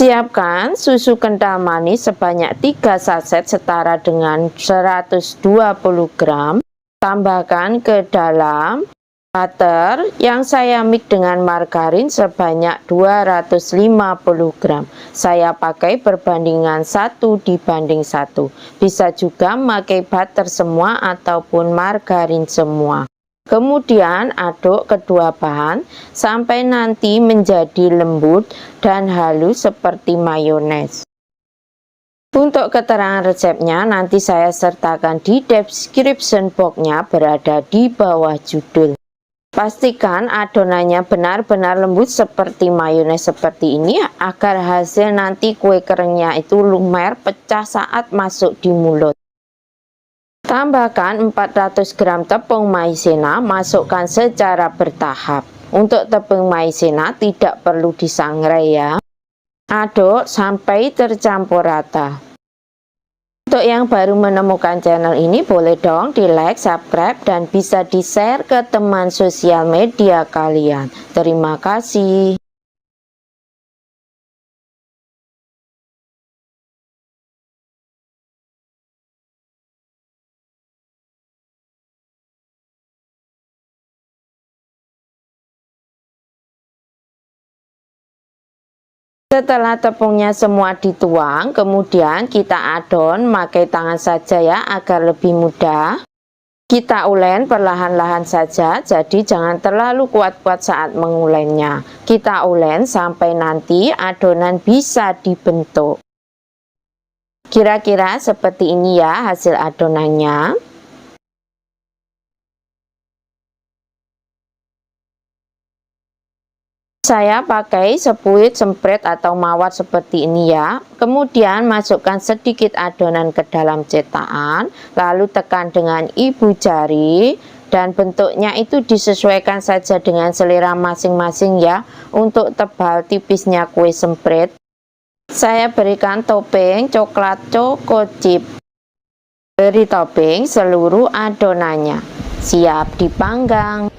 Siapkan susu kental manis sebanyak 3 saset setara dengan 120 gram. Tambahkan ke dalam butter yang saya mix dengan margarin sebanyak 250 gram. Saya pakai perbandingan 1:1. Bisa juga memakai butter semua ataupun margarin semua. Kemudian aduk kedua bahan sampai nanti menjadi lembut dan halus seperti mayones. Untuk keterangan resepnya nanti saya sertakan di description box-nya, berada di bawah judul. Pastikan adonannya benar-benar lembut seperti mayones seperti ini agar hasil nanti kue keringnya itu lumer pecah saat masuk di mulut. Tambahkan 400 gram tepung maizena, masukkan secara bertahap. Untuk tepung maizena tidak perlu disangrai ya. Aduk sampai tercampur rata. Untuk yang baru menemukan channel ini, boleh dong di like, subscribe, dan bisa di share ke teman sosial media kalian. Terima kasih. Setelah tepungnya semua dituang, kemudian kita adon pakai tangan saja ya agar lebih mudah. Kita ulen perlahan-lahan saja, jadi jangan terlalu kuat-kuat saat mengulennya. Kita ulen sampai nanti adonan bisa dibentuk. Kira-kira seperti ini ya hasil adonannya. Saya pakai sepuit semprit atau mawar seperti ini ya. Kemudian masukkan sedikit adonan ke dalam cetakan, lalu tekan dengan ibu jari, dan bentuknya itu disesuaikan saja dengan selera masing-masing ya. Untuk tebal tipisnya kue semprit, saya berikan topping coklat choco chip. Beri topping seluruh adonannya. Siap dipanggang.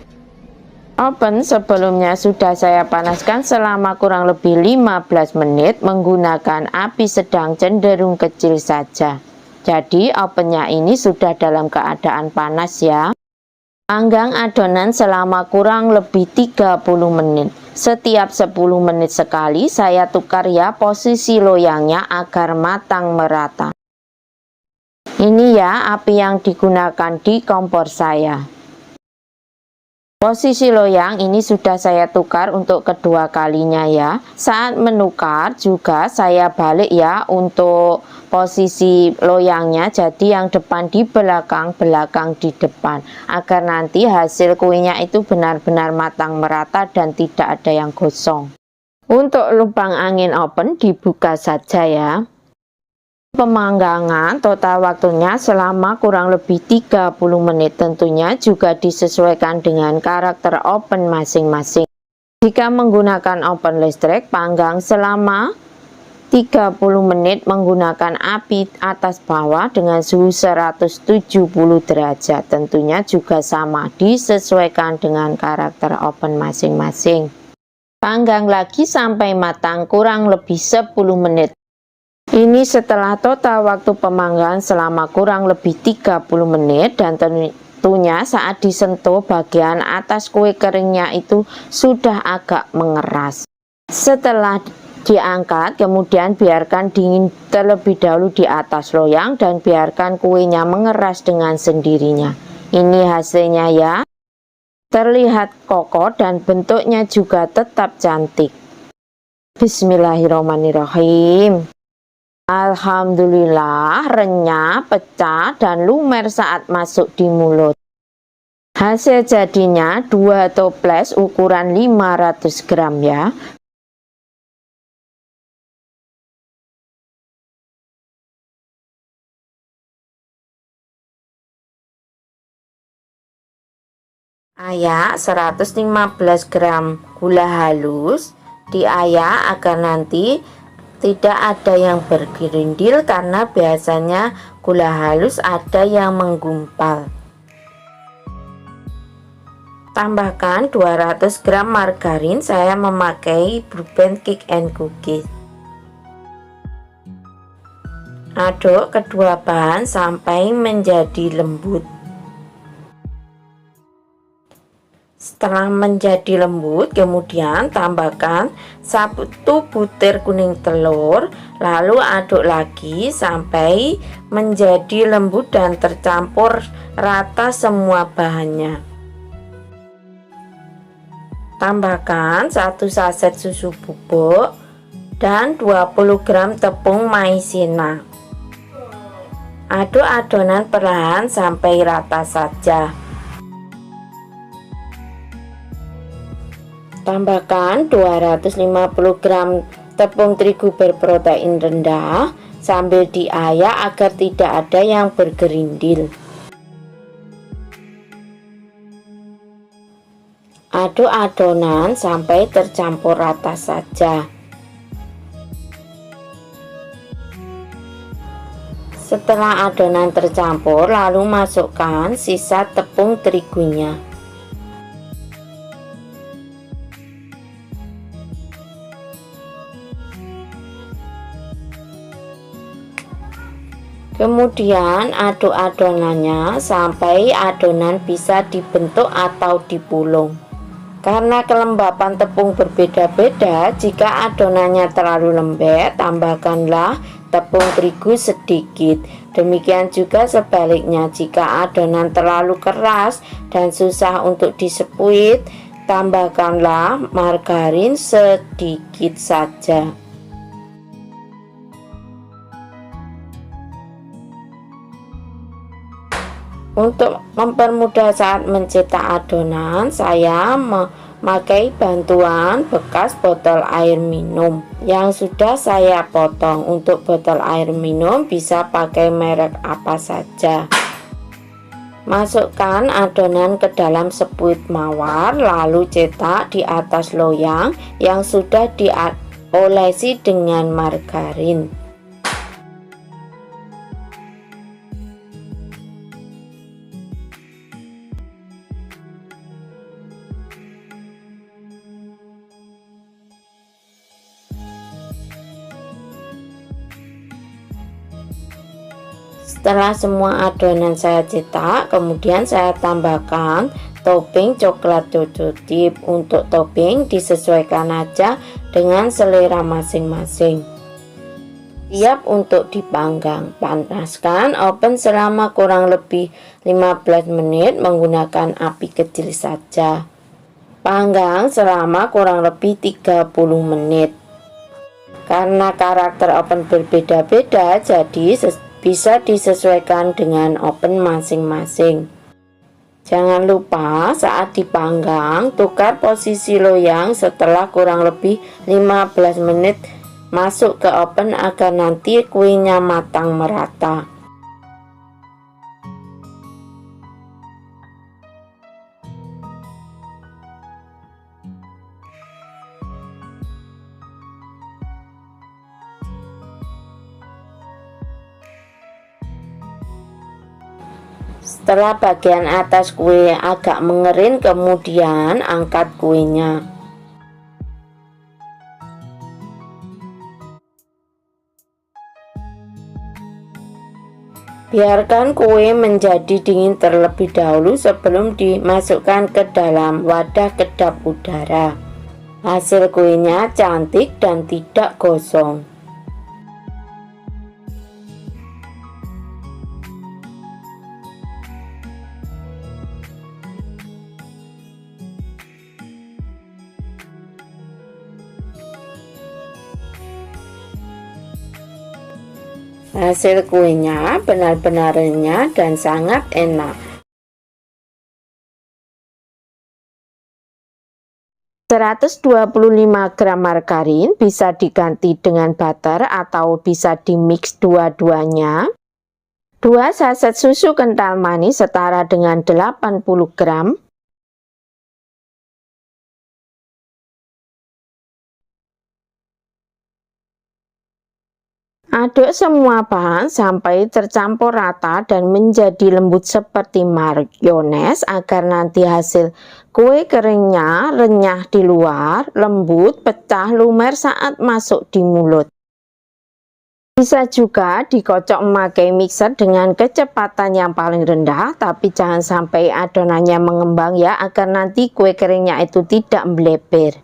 Oven sebelumnya sudah saya panaskan selama kurang lebih 15 menit menggunakan api sedang cenderung kecil saja. Jadi ovennya ini sudah dalam keadaan panas ya. Panggang adonan selama kurang lebih 30 menit. Setiap 10 menit sekali saya tukar ya posisi loyangnya agar matang merata. Ini ya api yang digunakan di kompor saya. Posisi loyang ini sudah saya tukar untuk kedua kalinya ya. Saat menukar juga saya balik ya untuk posisi loyangnya. Jadi yang depan di belakang, belakang di depan. Agar nanti hasil kuenya itu benar-benar matang merata dan tidak ada yang gosong. Untuk lubang angin oven dibuka saja ya. Pemanggangan total waktunya selama kurang lebih 30 menit, tentunya juga disesuaikan dengan karakter oven masing-masing. Jika menggunakan oven listrik, panggang selama 30 menit menggunakan api atas bawah dengan suhu 170 derajat. Tentunya juga sama, disesuaikan dengan karakter oven masing-masing. Panggang lagi sampai matang kurang lebih 10 menit. Ini setelah total waktu pemanggangan selama kurang lebih 30 menit dan tentunya saat disentuh bagian atas kue keringnya itu sudah agak mengeras. Setelah diangkat kemudian biarkan dingin terlebih dahulu di atas loyang dan biarkan kuenya mengeras dengan sendirinya. Ini hasilnya ya. Terlihat kokoh dan bentuknya juga tetap cantik. Bismillahirrahmanirrahim. Alhamdulillah renyah, pecah, dan lumer saat masuk di mulut. Hasil jadinya 2 toples ukuran 500 gram ya. Ayak 115 gram gula halus diayak agar nanti tidak ada yang bergerindil karena biasanya gula halus ada yang menggumpal. Tambahkan 200 gram margarin, saya memakai Blue Band Cake and Cookies. Aduk kedua bahan sampai menjadi lembut. Setelah menjadi lembut, kemudian tambahkan 1 butir kuning telur, lalu aduk lagi sampai menjadi lembut dan tercampur rata semua bahannya. Tambahkan 1 saset susu bubuk dan 20 gram tepung maizena. Aduk adonan perlahan sampai rata saja. Tambahkan 250 gram tepung terigu berprotein rendah sambil diayak agar tidak ada yang bergerindil. Aduk adonan sampai tercampur rata saja. Setelah adonan tercampur, lalu masukkan sisa tepung terigunya. Kemudian aduk adonannya sampai adonan bisa dibentuk atau dipulung. Karena kelembapan tepung berbeda-beda, jika adonannya terlalu lembek, tambahkanlah tepung terigu sedikit. Demikian juga sebaliknya, jika adonan terlalu keras dan susah untuk disepuit, tambahkanlah margarin sedikit saja. Untuk mempermudah saat mencetak adonan, saya memakai bantuan bekas botol air minum yang sudah saya potong. Untuk botol air minum bisa pakai merek apa saja. Masukkan adonan ke dalam sepuit mawar, lalu cetak di atas loyang yang sudah diolesi dengan margarin. Setelah semua adonan saya cetak, kemudian saya tambahkan topping coklat Jojo Tip. Untuk topping disesuaikan aja dengan selera masing-masing. Siap untuk dipanggang. Panaskan oven selama kurang lebih 15 menit menggunakan api kecil saja. Panggang selama kurang lebih 30 menit. Karena karakter oven berbeda-beda, jadi bisa disesuaikan dengan oven masing-masing. Jangan lupa saat dipanggang, tukar posisi loyang setelah kurang lebih 15 menit masuk ke oven agar nanti kuenya matang merata. Setelah bagian atas kue agak mengering, kemudian angkat kuenya. Biarkan kue menjadi dingin terlebih dahulu sebelum dimasukkan ke dalam wadah kedap udara. Hasil kuenya cantik dan tidak gosong. Hasil kuenya benar-benar renyah dan sangat enak. 125 gram margarin bisa diganti dengan butter atau bisa dimix dua-duanya. 2 saset susu kental manis setara dengan 80 gram. Aduk semua bahan sampai tercampur rata dan menjadi lembut seperti mayones agar nanti hasil kue keringnya renyah di luar, lembut, pecah, lumer saat masuk di mulut. Bisa juga dikocok memakai mixer dengan kecepatan yang paling rendah, tapi jangan sampai adonannya mengembang ya, agar nanti kue keringnya itu tidak melebar.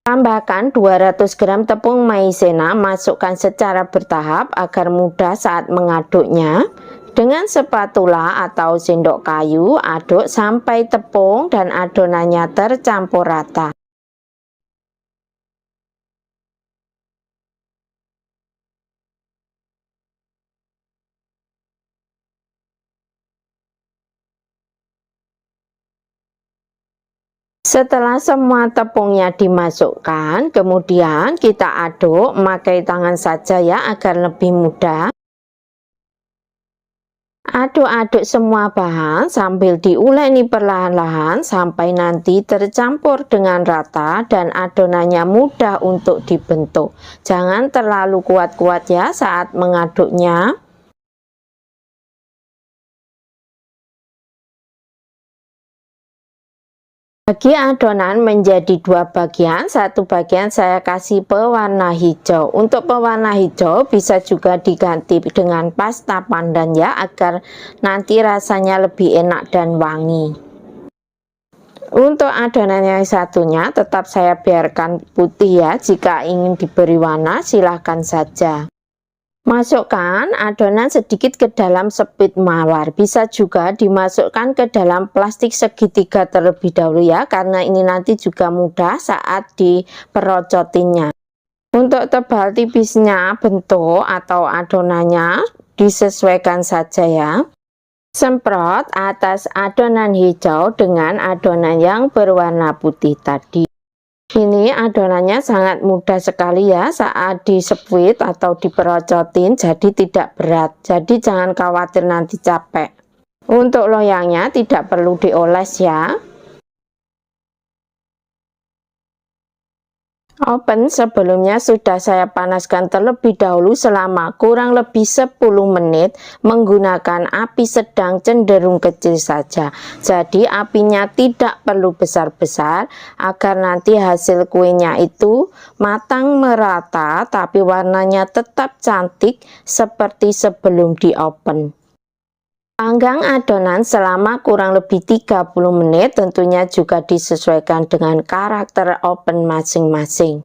Tambahkan 200 gram tepung maizena, masukkan secara bertahap agar mudah saat mengaduknya. Dengan spatula atau sendok kayu, aduk sampai tepung dan adonannya tercampur rata. Setelah semua tepungnya dimasukkan, kemudian kita aduk memakai tangan saja ya, agar lebih mudah. Aduk-aduk semua bahan sambil diuleni perlahan-lahan sampai nanti tercampur dengan rata dan adonannya mudah untuk dibentuk. Jangan terlalu kuat-kuat ya saat mengaduknya. Bagi adonan menjadi dua bagian, satu bagian saya kasih pewarna hijau. Untuk pewarna hijau bisa juga diganti dengan pasta pandan ya, agar nanti rasanya lebih enak dan wangi. Untuk adonan yang satunya tetap saya biarkan putih ya, jika ingin diberi warna silahkan saja. Masukkan adonan sedikit ke dalam spit mawar, bisa juga dimasukkan ke dalam plastik segitiga terlebih dahulu ya, karena ini nanti juga mudah saat diperocotinya. Untuk tebal tipisnya bentuk atau adonannya disesuaikan saja ya. Semprot atas adonan hijau dengan adonan yang berwarna putih tadi. Ini adonannya sangat mudah sekali ya saat disepuit atau diperocotin, jadi tidak berat. Jadi jangan khawatir nanti capek. Untuk loyangnya tidak perlu dioles ya. Oven sebelumnya sudah saya panaskan terlebih dahulu selama kurang lebih 10 menit menggunakan api sedang cenderung kecil saja. Jadi apinya tidak perlu besar-besar agar nanti hasil kuenya itu matang merata tapi warnanya tetap cantik seperti sebelum di oven. Panggang adonan selama kurang lebih 30 menit, tentunya juga disesuaikan dengan karakter oven masing-masing.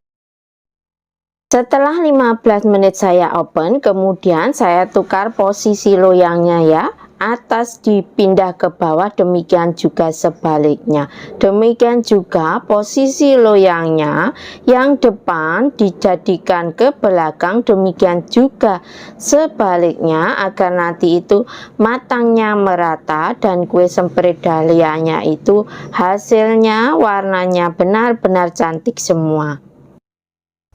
Setelah 15 menit saya oven, kemudian saya tukar posisi loyangnya ya. Atas dipindah ke bawah, demikian juga sebaliknya. Demikian juga posisi loyangnya yang depan dijadikan ke belakang, demikian juga sebaliknya agar nanti itu matangnya merata dan kue semprit dahlianya itu hasilnya warnanya benar-benar cantik semua.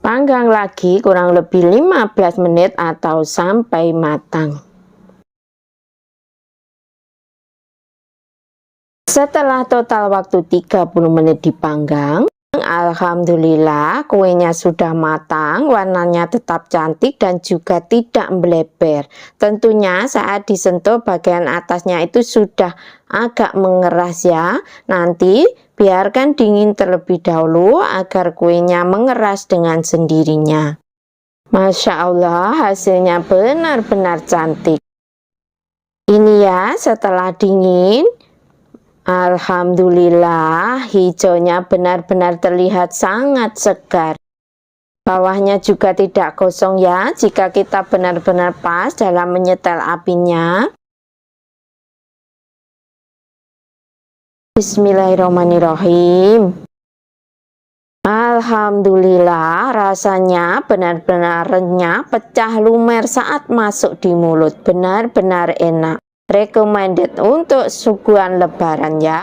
Panggang lagi kurang lebih 15 menit atau sampai matang. Setelah total waktu 30 menit dipanggang, alhamdulillah kuenya sudah matang, warnanya tetap cantik dan juga tidak melebar. Tentunya saat disentuh bagian atasnya itu sudah agak mengeras ya. Nanti biarkan dingin terlebih dahulu agar kuenya mengeras dengan sendirinya. Masya Allah, hasilnya benar-benar cantik. Ini ya setelah dingin. Alhamdulillah hijaunya benar-benar terlihat sangat segar. Bawahnya juga tidak gosong ya, jika kita benar-benar pas dalam menyetel apinya. Bismillahirrahmanirrahim. Alhamdulillah rasanya benar-benar renyah, pecah lumer saat masuk di mulut, benar-benar enak. Recommended untuk suguhan lebaran ya.